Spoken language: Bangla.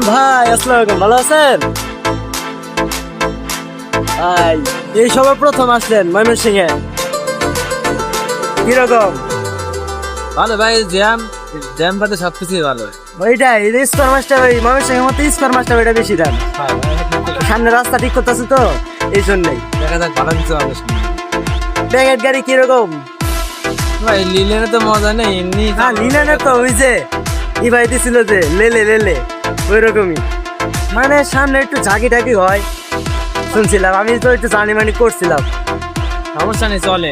ভাই আসসালামু আলাইকুম, ভালো আছেন? ভাই এই সবে প্রথম আসলেন ময়মনসিংহে, কিরকম? ভালো ভাই, জ্যাম জ্যাম বাদে সবকিছুই ভালো। ওইটাই স্কোয়ার মাছটা, ওই ময়মনসিংহের মতো স্কোয়ার মাছটা ওইটা বেশি দাম। সামনে রাস্তা ঠিক করতেছে তো এই জন্যই। দেখা যাক ভালো কিছু হবে সামনে। প্যাকেট গাড়ি কিরকম? ভাই লিলেনে তো মজা নেই, এমনি হ্যাঁ লিলেনে তো ওই যে ই ভাই দিছিল যে লেলে লেলে ওই রকমই, মানে সামনে একটু ঝাঁকি টাকি হয় শুনছিলাম, আমি তো একটু জানি মানি করছিলাম। সমস্যা নেই, চলে।